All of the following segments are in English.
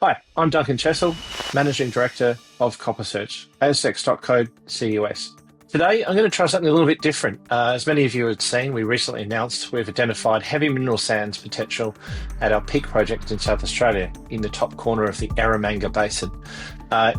Hi, I'm Duncan Chessel, Managing Director of Copper Search, ASX.code CUS. Today, I'm going to try something a little bit different. As many of you have seen, we recently announced we've identified heavy mineral sands potential at our Peake Project in South Australia, in the top corner of the Eromanga Basin.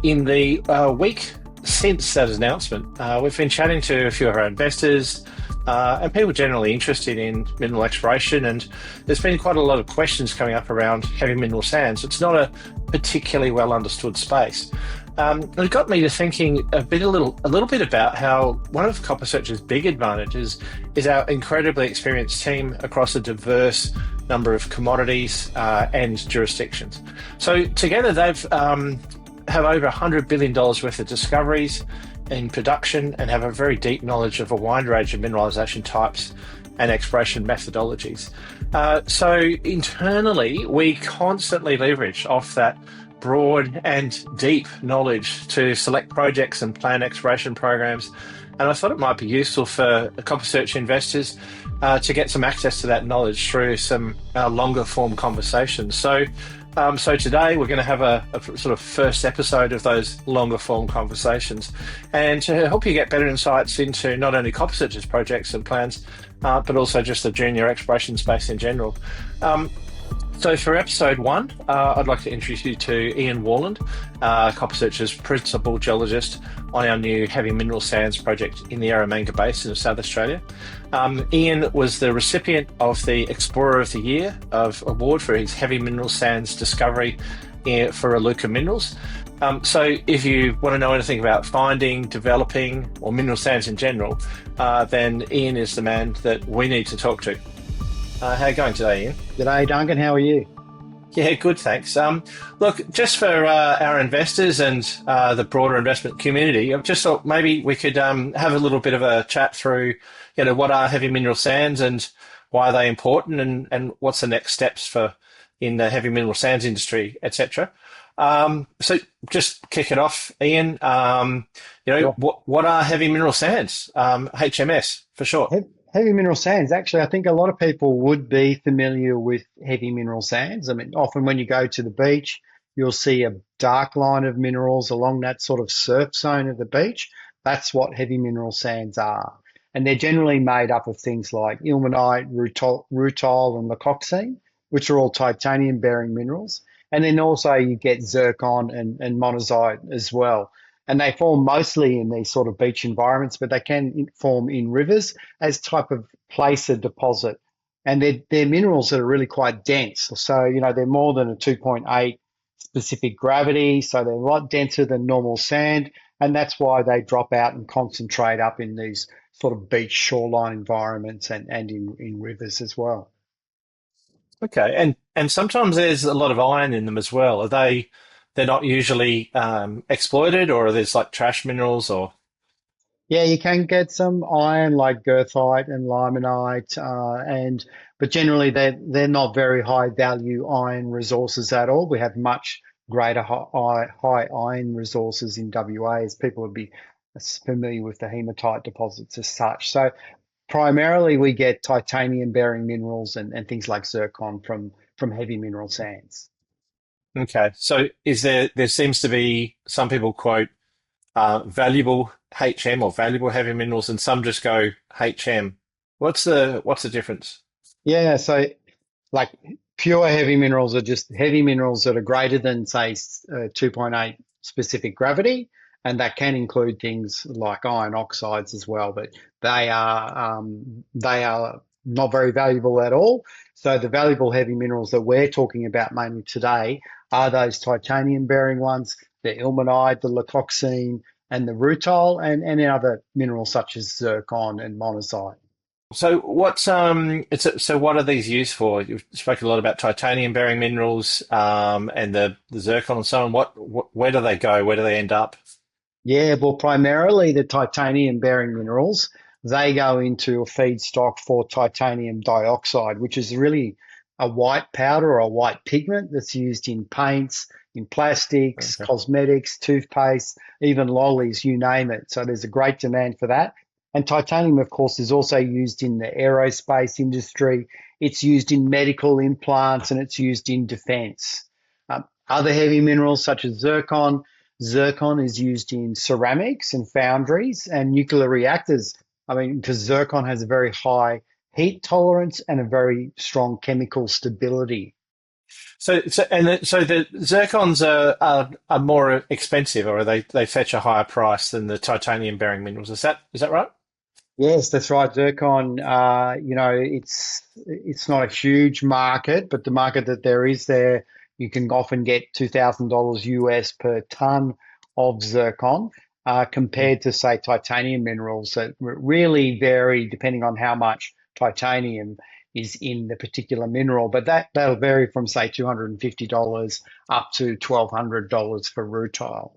In the week since that announcement, we've been chatting to a few of our investors, and people generally interested in mineral exploration, and there's been quite a lot of questions coming up around heavy mineral sands. It's not a particularly well understood space. It got me to thinking a little bit about how one of Copper Search's big advantages is our incredibly experienced team across a diverse number of commodities and jurisdictions. So together they've have over $100 billion worth of discoveries in production and have a very deep knowledge of a wide range of mineralisation types and exploration methodologies. So internally, we constantly leverage off that broad and deep knowledge to select projects and plan exploration programs. And I thought it might be useful for Copper Search investors to get some access to that knowledge through some longer form conversations. So today we're going to have a sort of first episode of those longer form conversations, and to help you get better insights into not only Copper Search's projects and plans, but also just the junior exploration space in general. So for episode 1, I'd like to introduce you to Ian Warland, Copper Search's principal geologist on our new heavy mineral sands project in the Eromanga Basin of South Australia. Ian was the recipient of the Explorer of the Year award for his heavy mineral sands discovery for Iluka Minerals. So if you want to know anything about finding, developing, or mineral sands in general, then Ian is the man that we need to talk to. How are you going today, Ian? G'day, Duncan. How are you? Yeah, good, thanks. Look, just for our investors and the broader investment community, I've just thought maybe we could have a little bit of a chat through, what are heavy mineral sands and why are they important, and what's the next steps in the heavy mineral sands industry, etc. So just kick it off, Ian. Sure. What are heavy mineral sands? HMS for short. Heavy mineral sands. Actually, I think a lot of people would be familiar with heavy mineral sands. I mean, often when you go to the beach, you'll see a dark line of minerals along that sort of surf zone of the beach. That's what heavy mineral sands are. And they're generally made up of things like ilmenite, rutile, and leucoxene, which are all titanium-bearing minerals. And then also you get zircon and monazite as well. And they form mostly in these sort of beach environments, but they can form in rivers as type of placer deposit. And they're minerals that are really quite dense. So, they're more than a 2.8 specific gravity. So they're a lot denser than normal sand. And that's why they drop out and concentrate up in these sort of beach shoreline environments and in rivers as well. Okay, and sometimes there's a lot of iron in them as well. They're not usually exploited, or there's like trash minerals, or? Yeah, you can get some iron like goethite and limonite, but generally they're not very high value iron resources at all. We have much greater high iron resources in WA, as people would be familiar with the hematite deposits as such. So primarily we get titanium bearing minerals and things like zircon from heavy mineral sands. Okay, so there seems to be, some people quote valuable HM or valuable heavy minerals, and some just go HM. What's the difference? Yeah, so like pure heavy minerals are just heavy minerals that are greater than, say, 2.8 specific gravity, and that can include things like iron oxides as well, but they are not very valuable at all. So the valuable heavy minerals that we're talking about mainly today are those titanium-bearing ones, the ilmenite, the leucoxene, and the rutile, and other minerals such as zircon and monazite. So what are these used for? You've spoken a lot about titanium-bearing minerals and the zircon and so on. Where do they go? Where do they end up? Yeah, well, primarily the titanium-bearing minerals, they go into a feedstock for titanium dioxide, which is really a white powder or a white pigment that's used in paints, in plastics, Okay. cosmetics, toothpaste, even lollies, you name it. So there's a great demand for that. And titanium, of course, is also used in the aerospace industry. It's used in medical implants and it's used in defense. Other heavy minerals such as zircon. Zircon is used in ceramics and foundries and nuclear reactors. I mean, because zircon has a very high heat tolerance and a very strong chemical stability. So the zircons are more expensive, or they fetch a higher price than the titanium bearing minerals. Is that right? Yes, that's right. Zircon, it's not a huge market, but the market that there is there, you can often get $2,000 US per ton of zircon, Mm. compared to, say, titanium minerals that really vary depending on how much titanium is in the particular mineral. But that'll vary from, say, $250 up to $1,200 for rutile.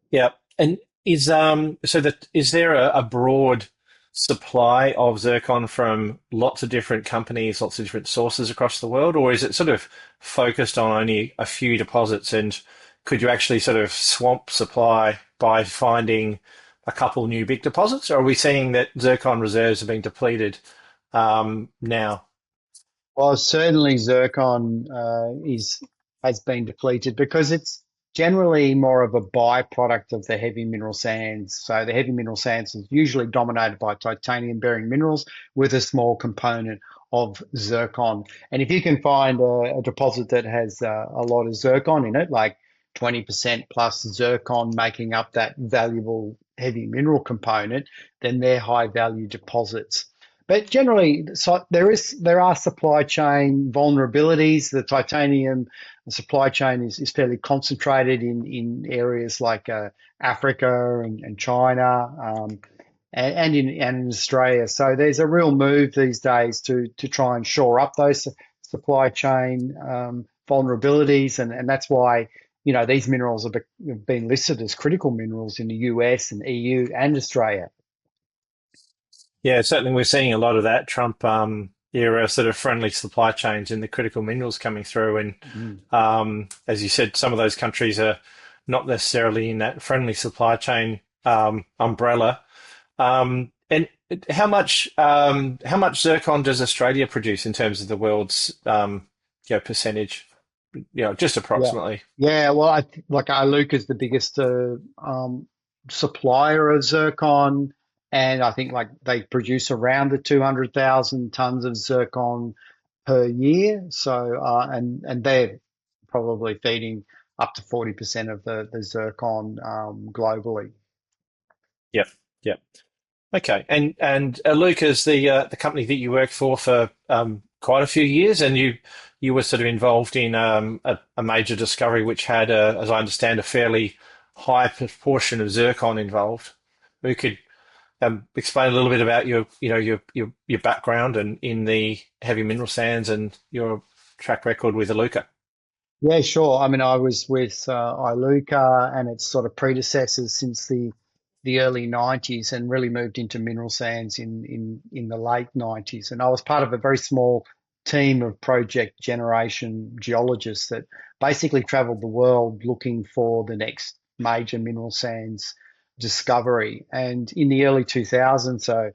Yeah, and is there a broad supply of zircon from lots of different companies, lots of different sources across the world, or is it sort of focused on only a few deposits? And could you actually sort of swamp supply by finding a couple new big deposits, or are we seeing that zircon reserves are being depleted now? Well, certainly zircon is has been depleted because it's generally more of a byproduct of the heavy mineral sands. So the heavy mineral sands is usually dominated by titanium-bearing minerals with a small component of zircon. And if you can find a deposit that has a lot of zircon in it, like 20% plus zircon making up that valuable heavy mineral component, then they're high value deposits. But generally, so there are supply chain vulnerabilities. The titanium supply chain is fairly concentrated in areas like Africa and China, and in Australia. So there's a real move these days to try and shore up those supply chain vulnerabilities, and that's why these minerals have been listed as critical minerals in the US and EU and Australia. Yeah, certainly we're seeing a lot of that Trump era sort of friendly supply chains in the critical minerals coming through. And Mm. as you said, some of those countries are not necessarily in that friendly supply chain umbrella. And how much zircon does Australia produce in terms of the world's percentage? Just Yeah, approximately. yeah. Well, like Iluka is the biggest supplier of zircon, and I think like they produce around the 200,000 tons of zircon per year. So, and they're probably feeding up to 40% of the zircon globally. Yep. Yep. Okay, and Luca's the company that you worked for quite a few years, and you were sort of involved in a major discovery which had, as I understand, a fairly high proportion of zircon involved. We could explain a little bit about your background and in the heavy mineral sands and your track record with Iluka. Yeah, sure. I mean, I was with Iluka and its sort of predecessors since the early 90s and really moved into mineral sands in the late 90s. And I was part of a very small team of project generation geologists that basically traveled the world looking for the next major mineral sands discovery. And in the early 2000s,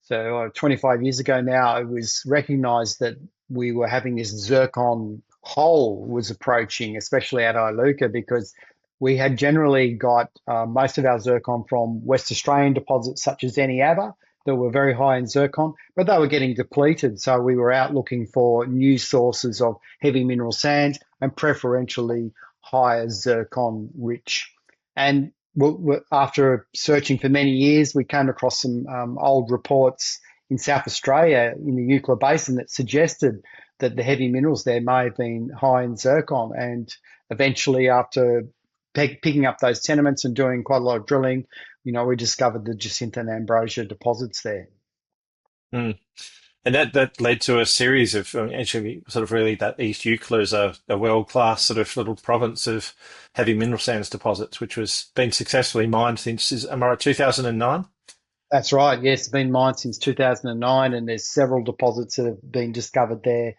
so 25 years ago now, it was recognized that we were having this zircon hole was approaching, especially at Iluka, because we had generally got most of our zircon from West Australian deposits such as Eneabba that were very high in zircon, but they were getting depleted. So we were out looking for new sources of heavy mineral sands and preferentially higher zircon rich. And after searching for many years, we came across some old reports in South Australia in the Eucla Basin that suggested that the heavy minerals there may have been high in zircon. And eventually, after picking up those tenements and doing quite a lot of drilling, we discovered the Jacinta and Ambrosia deposits there. Mm. And that led to a series of actually sort of really that East Eucla is a world class sort of little province of heavy mineral sands deposits, which was been successfully mined since am I right, 2009? That's right. Yes, it's been mined since 2009, and there's several deposits that have been discovered there,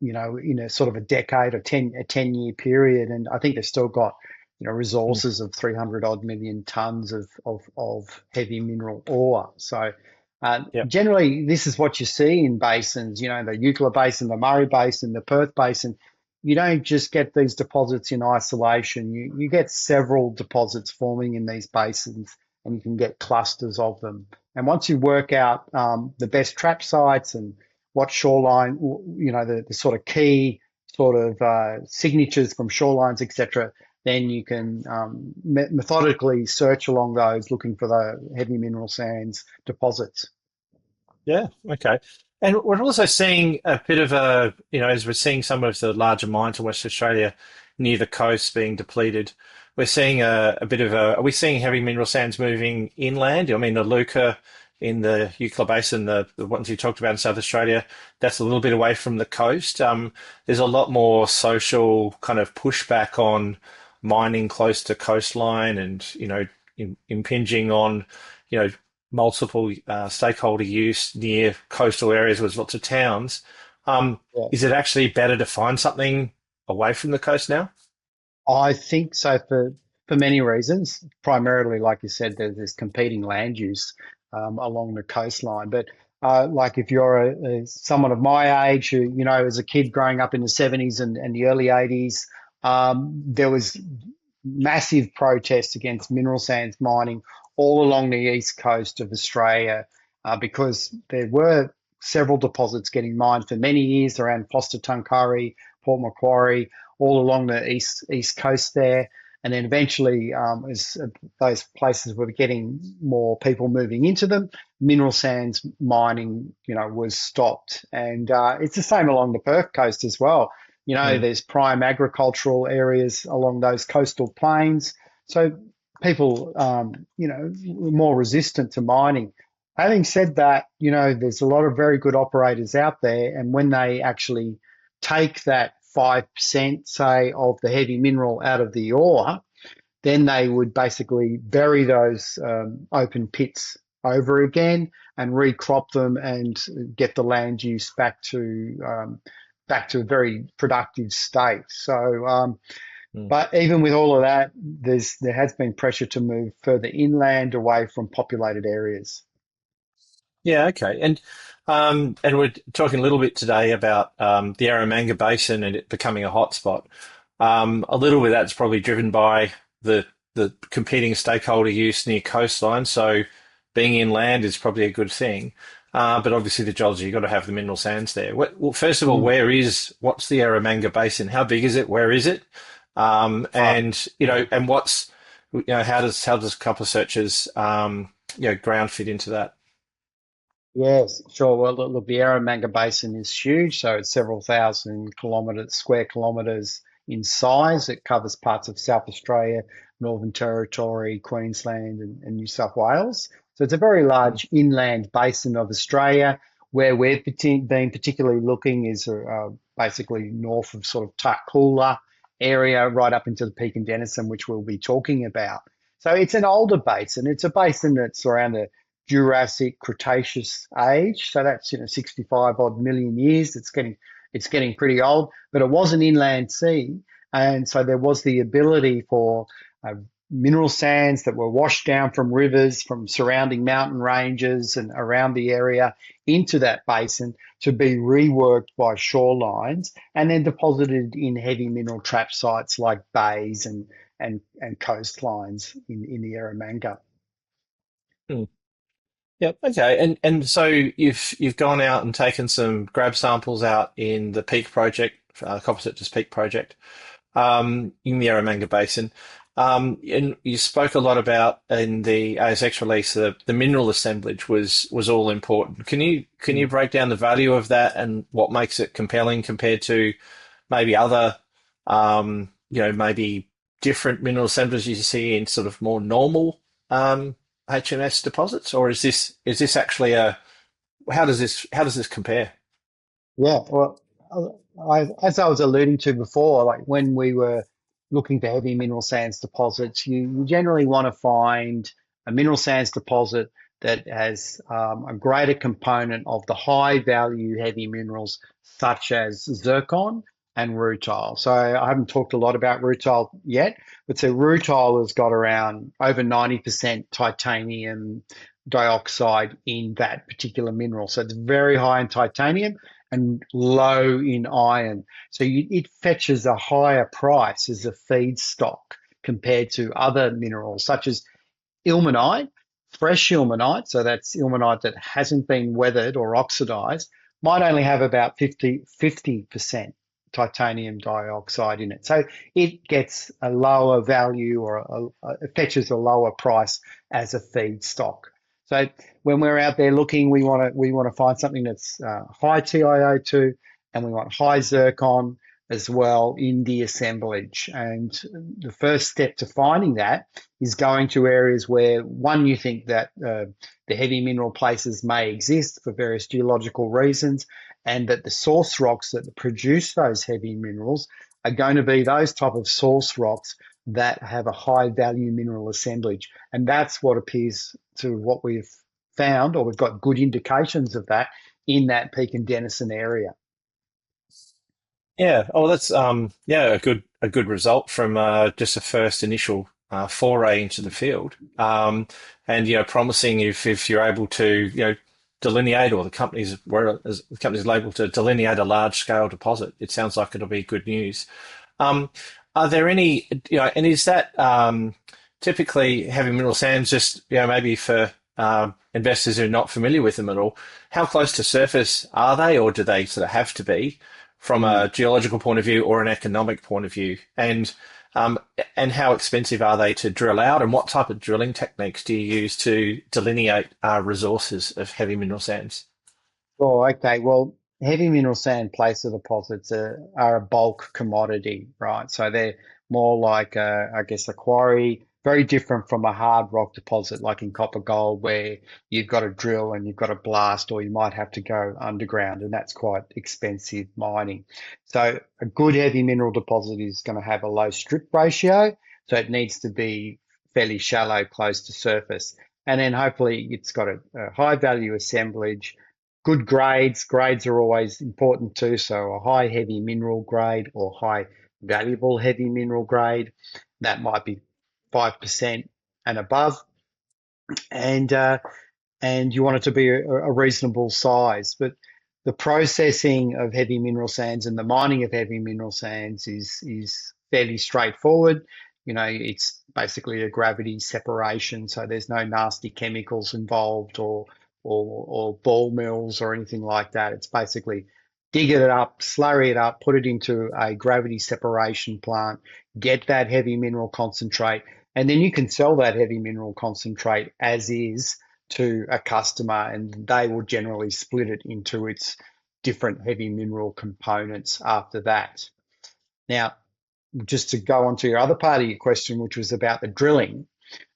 in a sort of a decade or 10-year period. And I think they've still got, Mm. resources of 300 odd million tons of heavy mineral ore. So Yep. generally, this is what you see in basins, the Eucla Basin, the Murray Basin, the Perth Basin. you don't just get these deposits in isolation. You get several deposits forming in these basins, and you can get clusters of them. And once you work out the best trap sites and what shoreline, the sort of key sort of signatures from shorelines, etc., then you can methodically search along those, looking for the heavy mineral sands deposits. Yeah, okay. And we're also seeing a bit of a, as we're seeing some of the larger mines in Western Australia near the coast being depleted, we're seeing a bit of a, are we seeing heavy mineral sands moving inland? I mean, the Luca in the Eucla Basin, the ones you talked about in South Australia, that's a little bit away from the coast. There's a lot more social kind of pushback on mining close to coastline and, impinging on, you know, multiple stakeholder use near coastal areas with lots of towns. Yeah. Is it actually better to find something away from the coast now? I think so for many reasons. Primarily, like you said, there's competing land use along the coastline. But like if you're someone of my age who, as a kid growing up in the 70s and the early 80s, there was massive protests against mineral sands mining all along the east coast of Australia because there were several deposits getting mined for many years around Foster Tuncurry, Port Macquarie, all along the east coast there. And then eventually, as those places were getting more people moving into them, mineral sands mining, was stopped. And it's the same along the Perth coast as well. Mm. There's prime agricultural areas along those coastal plains. So people, were more resistant to mining. Having said that, there's a lot of very good operators out there. And when they actually take that 5%, say, of the heavy mineral out of the ore, then they would basically bury those open pits over again and recrop them and get the land use back to a very productive state. So, Mm. but even with all of that, there has been pressure to move further inland away from populated areas. Yeah, okay. And we're talking a little bit today about the Arramanga Basin and it becoming a hotspot. A little bit of that's probably driven by the competing stakeholder use near coastline. So being inland is probably a good thing. But obviously the geology, you've got to have the mineral sands there. Well, first of all, Mm. what's the Arramanga Basin? How big is it? Where is it? Right. And and how does copper searches ground fit into that? Yes, sure. Well, look, the Arramanga Basin is huge, so it's several thousand square kilometres in size. It covers parts of South Australia, Northern Territory, Queensland, and New South Wales. So it's a very Mm. large inland basin of Australia. Where we've been particularly looking is basically north of sort of Tarcoola area, right up into the Peake and Denison, which we'll be talking about. So it's an older basin. It's a basin that's around the Jurassic Cretaceous age. So that's 65 odd million years. It's getting pretty old, but it was an inland sea, and so there was the ability for uh, mineral sands that were washed down from rivers, from surrounding mountain ranges and around the area into that basin to be reworked by shorelines and then deposited in heavy mineral trap sites like bays and coastlines in the Eromanga. Mm. Yep. Okay. And so you've gone out and taken some grab samples out in the Peake Project, Copper Peak Project, in the Eromanga Basin. And you spoke a lot about in the ASX release the mineral assemblage was all important. Can you break down the value of that and what makes it compelling compared to maybe other maybe different mineral assemblies you see in sort of more normal HMS deposits, or is this actually a how does this compare? Yeah, well, as I was alluding to before, like when we were looking for heavy mineral sands deposits, you generally want to find a mineral sands deposit that has a greater component of the high value heavy minerals, such as zircon and rutile. So I haven't talked a lot about rutile yet, but so rutile has got around over 90% titanium dioxide in that particular mineral. So it's very high in titanium and low in iron. So it fetches a higher price as a feedstock compared to other minerals such as ilmenite, fresh ilmenite, so that's ilmenite that hasn't been weathered or oxidized, might only have about 50% titanium dioxide in it. So it gets a lower value or it fetches a lower price as a feedstock. So when we're out there looking, we want to find something that's high TiO2 and we want high zircon as well in the assemblage. And the first step to finding that is going to areas where, one, you think that the heavy mineral places may exist for various geological reasons, and that the source rocks that produce those heavy minerals are going to be those type of source rocks that have a high value mineral assemblage. And that's what appears to what we've found, or we've got good indications of that in that Peake and Denison area. Yeah. Oh, that's yeah, a good result from just a first initial foray into the field. And promising if you're able to delineate, or the companies where the company's able to delineate a large scale deposit, it sounds like it'll be good news. Are there any, and is that typically heavy mineral sands, just, maybe for investors who are not familiar with them at all, how close to surface are they, or do they sort of have to be from Mm. a geological point of view or an economic point of view? Um, and how expensive are they to drill out, and what type of drilling techniques do you use to delineate resources of heavy mineral sands? Oh, okay. Well, heavy mineral sand placer deposits are a bulk commodity, right? So they're more like, I guess, a quarry, very different from a hard rock deposit like in copper gold, where you've got to drill and you've got to blast, or you might have to go underground, and that's quite expensive mining. So a good heavy mineral deposit is going to have a low strip ratio, so it needs to be fairly shallow, close to surface. And then hopefully it's got a high value assemblage, good grades. Grades are always important too. So a high heavy mineral grade or high valuable heavy mineral grade, that might be 5% and above. And and you want it to be a reasonable size. But the processing of heavy mineral sands and the mining of heavy mineral sands is fairly straightforward. It's basically a gravity separation, so there's no nasty chemicals involved, or ball mills or anything like that. It's basically dig it up, slurry it up, put it into a gravity separation plant, get that heavy mineral concentrate, and then you can sell that heavy mineral concentrate as is to a customer, and they will generally split it into its different heavy mineral components after that. Now, just to go on to your other part of your question, which was about the drilling,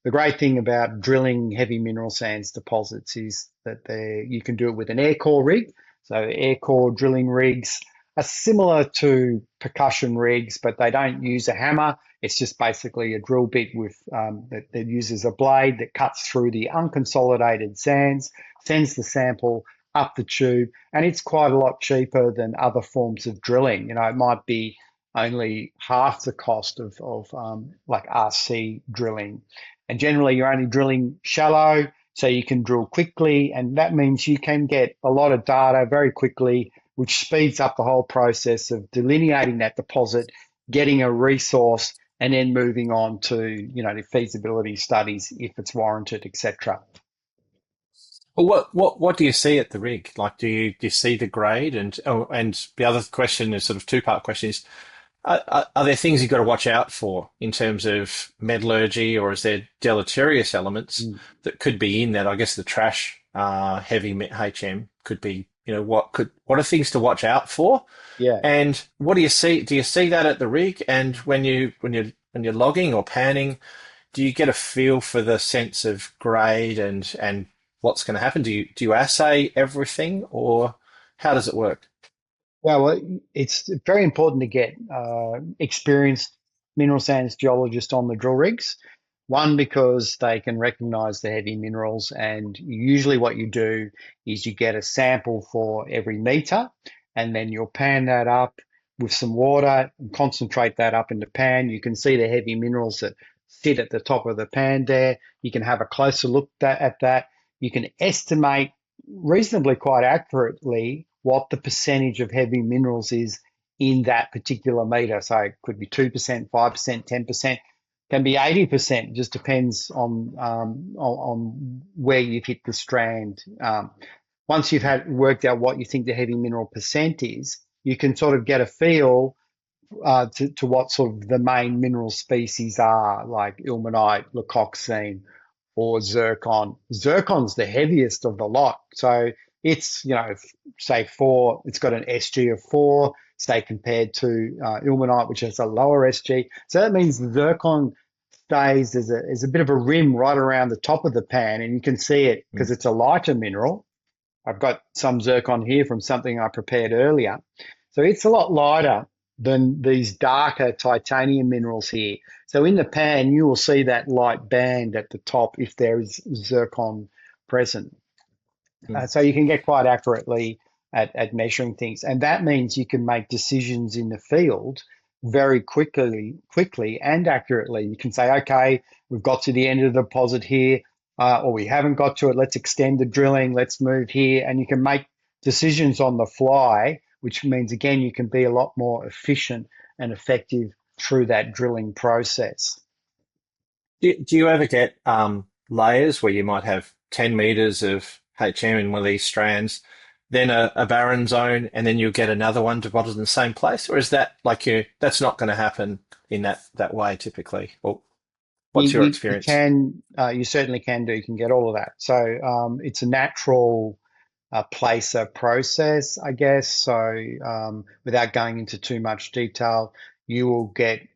the great thing about drilling heavy mineral sands deposits is that you can do it with an air core rig. So air core drilling rigs are similar to percussion rigs, but they don't use a hammer. It's just basically a drill bit that uses a blade that cuts through the unconsolidated sands, sends the sample up the tube, and it's quite a lot cheaper than other forms of drilling. It might be only half the cost of like RC drilling. And generally, you're only drilling shallow, so you can drill quickly, and that means you can get a lot of data very quickly, which speeds up the whole process of delineating that deposit, getting a resource, and then moving on to the feasibility studies if it's warranted, etc. Well, what do you see at the rig? Like, do you see the grade? And the other question is sort of two-part question is, are there things you've got to watch out for in terms of metallurgy, or is there deleterious elements Mm. that could be in that? I guess the trash heavy HM could be, what are things to watch out for? Yeah. And what do you see? Do you see that at the rig? And when you're logging or panning, do you get a feel for the sense of grade and what's going to happen? Do you assay everything, or how does it work? Well, it's very important to get experienced mineral sands geologists on the drill rigs. One, because they can recognize the heavy minerals, and usually what you do is you get a sample for every meter, and then you'll pan that up with some water and concentrate that up in the pan. You can see the heavy minerals that sit at the top of the pan there. You can have a closer look at that. You can estimate reasonably quite accurately what the percentage of heavy minerals is in that particular meter. So it could be 2%, 5%, 10%, can be 80%. It just depends on where you've hit the strand. Once you've had worked out what you think the heavy mineral percent is, you can sort of get a feel to what sort of the main mineral species are, like ilmenite, leucoxene, or zircon. Zircon's the heaviest of the lot. So it's, say four, it's got an SG of 4, say compared to ilmenite, which has a lower SG. So that means zircon stays as a bit of a rim right around the top of the pan, and you can see it because it's a lighter mineral. I've got some zircon here from something I prepared earlier. So it's a lot lighter than these darker titanium minerals here. So in the pan, you will see that light band at the top if there is zircon present. So you can get quite accurately at measuring things. And that means you can make decisions in the field very quickly and accurately. You can say, okay, we've got to the end of the deposit here, or we haven't got to it. Let's extend the drilling. Let's move here. And you can make decisions on the fly, which means, again, you can be a lot more efficient and effective through that drilling process. Do you ever get layers where you might have 10 meters of HM in one of these strands, then a barren zone, and then you'll get another one deposited in the same place? Or is that that's not going to happen in that way typically? Or what's your experience? You certainly can do. You can get all of that. So it's a natural placer process, I guess. So without going into too much detail, you will get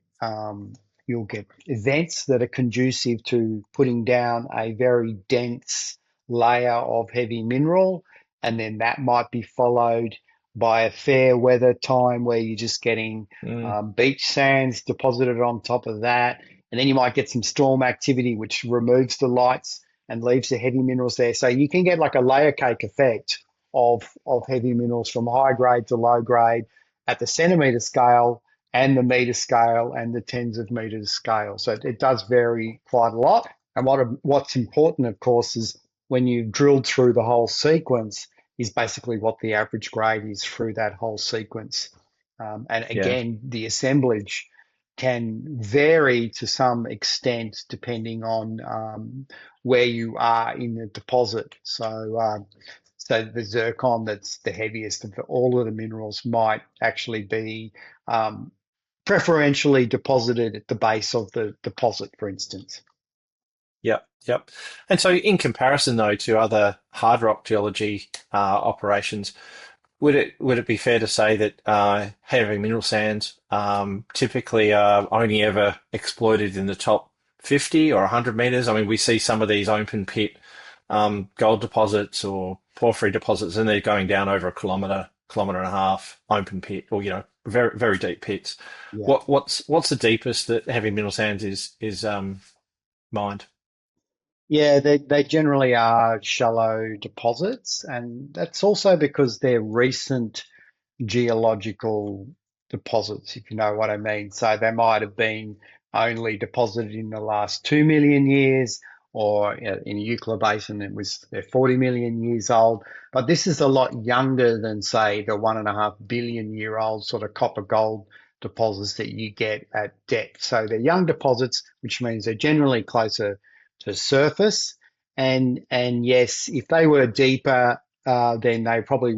you'll get events that are conducive to putting down a very dense layer of heavy mineral, and then that might be followed by a fair weather time where you're just getting beach sands deposited on top of that, and then you might get some storm activity which removes the lights and leaves the heavy minerals there. So you can get like a layer cake effect of heavy minerals from high grade to low grade at the centimetre scale and the metre scale and the tens of metres scale. So it does vary quite a lot. And what's important, of course, is when you've drilled through the whole sequence is basically what the average grade is through that whole sequence. And Yeah. again, the assemblage can vary to some extent depending on where you are in the deposit. So the zircon that's the heaviest of all of the minerals might actually be preferentially deposited at the base of the deposit, for instance. Yep, yep. And so in comparison though to other hard rock geology operations, would it be fair to say that heavy mineral sands typically are only ever exploited in the top 50 or 100 meters? I mean, we see some of these open pit gold deposits or porphyry deposits, and they're going down over a kilometre and a half open pit, or very very deep pits. Yeah. What's the deepest that heavy mineral sands is mined? Yeah, they generally are shallow deposits, and that's also because they're recent geological deposits, if you know what I mean. So they might have been only deposited in the last 2 million years, or in the Eucla Basin, they're 40 million years old. But this is a lot younger than, say, the 1.5 billion-year-old sort of copper gold deposits that you get at depth. So they're young deposits, which means they're generally closer to surface. And yes, if they were deeper, then they probably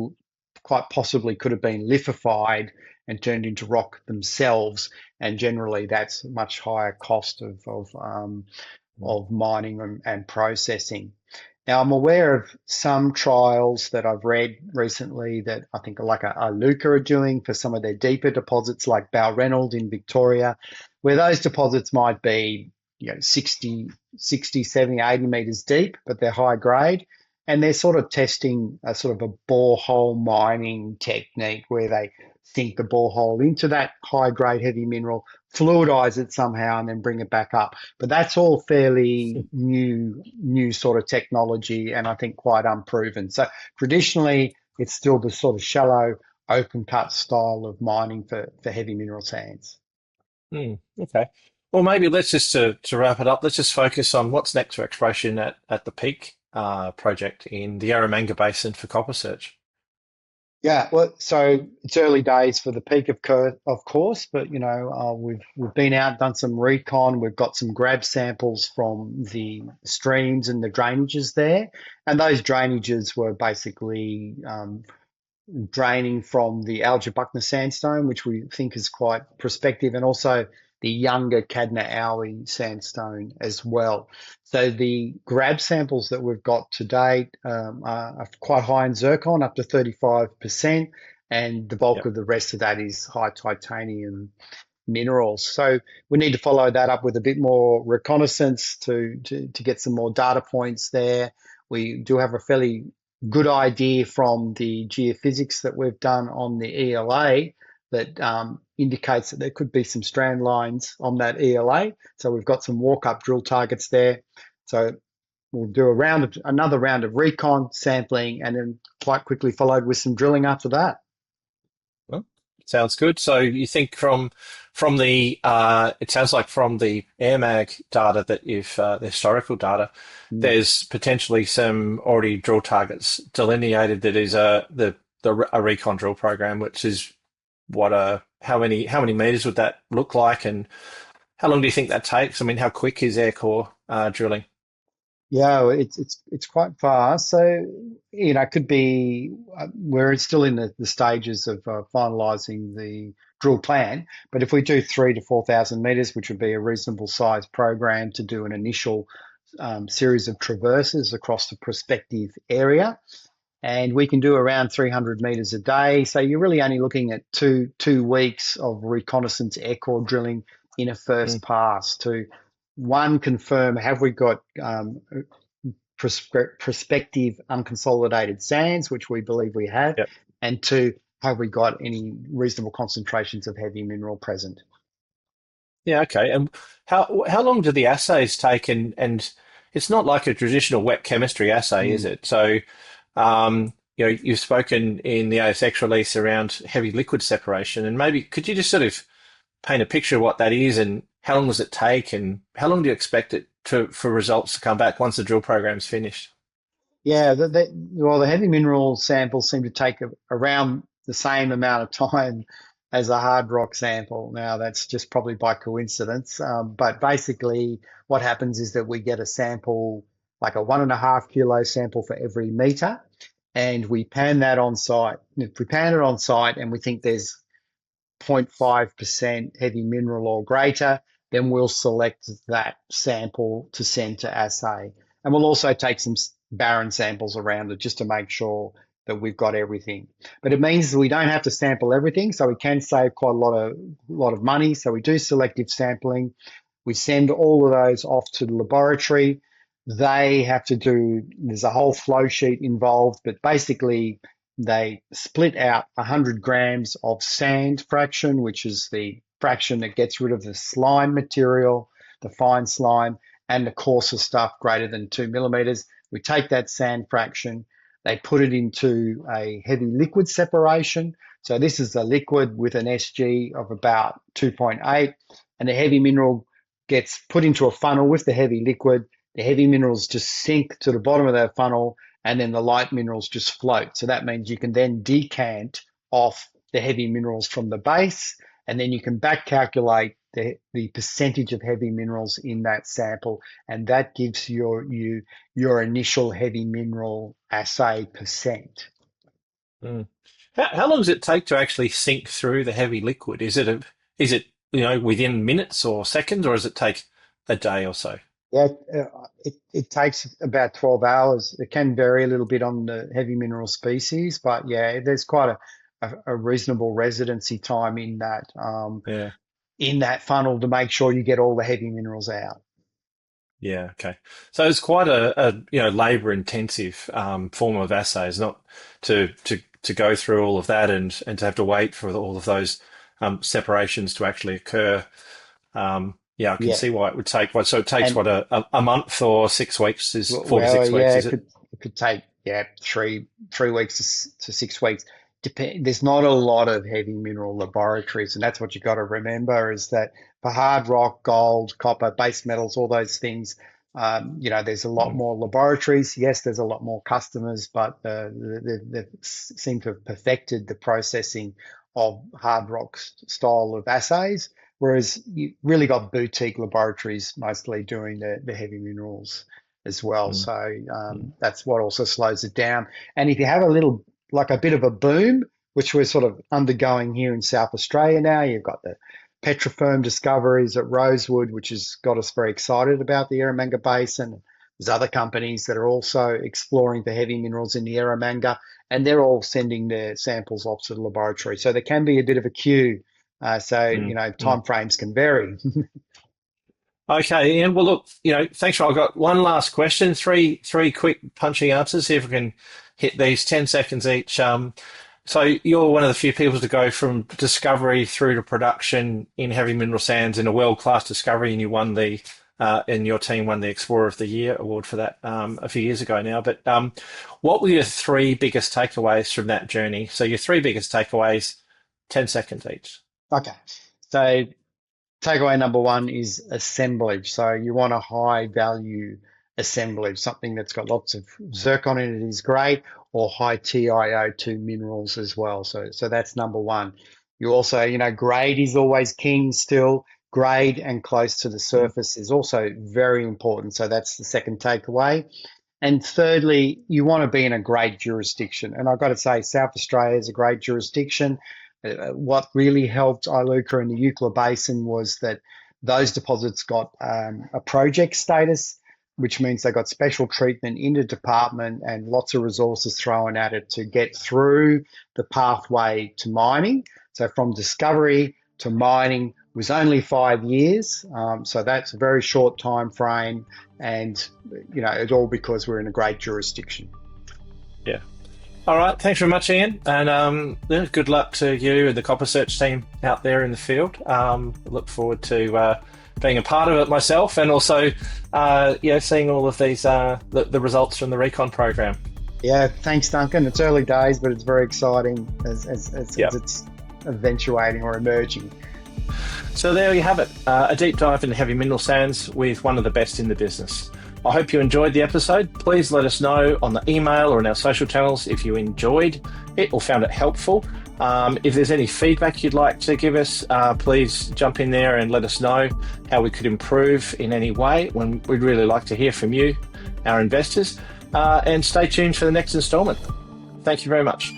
quite possibly could have been lithified and turned into rock themselves. And generally, that's a much higher cost of mining and processing. Now, I'm aware of some trials that I've read recently that I think like Luca are doing for some of their deeper deposits like Balranald in Victoria, where those deposits might be 60, 70, 80 metres deep, but they're high grade. And they're sort of testing a sort of a borehole mining technique where they sink the borehole into that high grade heavy mineral, fluidize it somehow, and then bring it back up. But that's all fairly new sort of technology, and I think quite unproven. So traditionally, it's still the sort of shallow, open cut style of mining for heavy mineral sands. Okay. Well, maybe let's just to wrap it up. Let's just focus on what's next for exploration at the Peake project in the Yarramanga Basin for copper search. Yeah, well, so it's early days for the peak of course, but we've been out, done some recon. We've got some grab samples from the streams and the drainages there, and those drainages were basically draining from the Alger Buckner sandstone, which we think is quite prospective, and also the younger Cadna Owie sandstone as well. So the grab samples that we've got to date are quite high in zircon, up to 35%, and the bulk Yep. of the rest of that is high titanium minerals. So we need to follow that up with a bit more reconnaissance to get some more data points there. We do have a fairly good idea from the geophysics that we've done on the ELA that indicates that there could be some strand lines on that ELA. So we've got some walk-up drill targets there. So we'll do another round of recon sampling, and then quite quickly followed with some drilling after that. Well, sounds good. So you think from the it sounds like from the air mag data that you've the historical data, Mm. there's potentially some already drill targets delineated that is a recon drill program, which is what how many meters would that look like, and how long do you think that takes? I mean, how quick is air core drilling? Yeah, well, it's quite fast. So, it could be we're still in the stages of finalising the drill plan. But if we do 3 to 4,000 meters, which would be a reasonable size program to do an initial series of traverses across the prospective area, and we can do around 300 meters a day. So you're really only looking at two weeks of reconnaissance air core drilling in a Mm, first pass to one confirm have we got prospective unconsolidated sands, which we believe we have, yep. and two, have we got any reasonable concentrations of heavy mineral present? Yeah, okay. And how long do the assays take? And it's not like a traditional wet chemistry assay, is Mm. it? So, you've spoken in the ASX release around heavy liquid separation, and maybe could you just sort of paint a picture of what that is, and how long does it take, and how long do you expect it to for results to come back once the drill program's finished? Yeah, well, the heavy mineral samples seem to take around the same amount of time as a hard rock sample. Now, that's just probably by coincidence. But basically, what happens is that we get a sample, like a 1.5 kilo sample for every meter, and we pan that on site. If we pan it on site and we think there's 0.5% heavy mineral or greater, then we'll select that sample to send to assay. And we'll also take some barren samples around it just to make sure that we've got everything. But it means we don't have to sample everything, so we can save quite a lot of money. So we do selective sampling. We send all of those off to the laboratory. They have to do, there's a whole flow sheet involved, but basically they split out 100 grams of sand fraction, which is the fraction that gets rid of the slime material, the fine slime, and the coarser stuff greater than 2 millimeters. We take that sand fraction, they put it into a heavy liquid separation. So this is a liquid with an SG of about 2.8, and the heavy mineral gets put into a funnel with the heavy liquid. The heavy minerals just sink to the bottom of that funnel, and then the light minerals just float. So that means you can then decant off the heavy minerals from the base, and then you can back calculate the percentage of heavy minerals in that sample, and that gives your initial heavy mineral assay percent. Mm. How long does it take to actually sink through the heavy liquid? Is it within minutes or seconds, or does it take a day or so? Yeah, it takes about 12 hours. It can vary a little bit on the heavy mineral species, but yeah, there's quite a reasonable residency time Yeah. in that funnel to make sure you get all the heavy minerals out. Yeah, okay. So it's quite a labor intensive form of assays, not to go through all of that and to have to wait for all of those separations to actually occur. Yeah, I can Yeah, see why it would take what. So it takes and what a month or 6 weeks is four to well, six yeah, weeks, is it it? could take three weeks to 6 weeks. There's not a lot of heavy mineral laboratories, and that's what you got to remember is that for hard rock, gold, copper, base metals, all those things, There's a lot more laboratories. Yes, there's a lot more customers, but they seem to have perfected the processing of hard rock style of assays, whereas you really got boutique laboratories mostly doing the heavy minerals as well. Mm. So Mm. that's what also slows it down. And if you have a bit of a boom, which we're sort of undergoing here in South Australia now, you've got the petroferm discoveries at Rosewood, which has got us very excited about the Eromanga Basin. There's other companies that are also exploring the heavy minerals in the Eromanga, and they're all sending their samples off to the laboratory. So there can be a bit of a queue. Mm. Timeframes can vary. Okay, Ian. Well, look, thanks. I've got one last question. Three quick punchy answers. See if we can hit these 10 seconds each. So you're one of the few people to go from discovery through to production in heavy mineral sands in a world-class discovery, and and your team won the Explorer of the Year award for that a few years ago now. But what were your three biggest takeaways from that journey? So your three biggest takeaways, 10 seconds each. Okay. So takeaway number one is assemblage. So you want a high value assemblage, something that's got lots of zircon in it is great, or high TiO2 minerals as well. So that's number one. You also, grade is always king still. Grade and close to the surface is also very important. So that's the second takeaway. And thirdly, you want to be in a great jurisdiction. And I've got to say, South Australia is a great jurisdiction. What really helped Iluka in the Eucla Basin was that those deposits got a project status, which means they got special treatment in the department and lots of resources thrown at it to get through the pathway to mining. So from discovery to mining was only 5 years. So that's a very short time frame, and it's all because we're in a great jurisdiction. Yeah. All right. Thanks very much, Ian. And good luck to you and the Copper Search team out there in the field. Look forward to being a part of it myself, and also seeing all of these the results from the recon program. Yeah, thanks, Duncan. It's early days, but it's very exciting as it's eventuating or emerging. So there you have it, a deep dive into heavy mineral sands with one of the best in the business. I hope you enjoyed the episode. Please let us know on the email or in our social channels if you enjoyed it or found it helpful. If there's any feedback you'd like to give us, please jump in there and let us know how we could improve in any way. We'd really like to hear from you, our investors, and stay tuned for the next instalment. Thank you very much.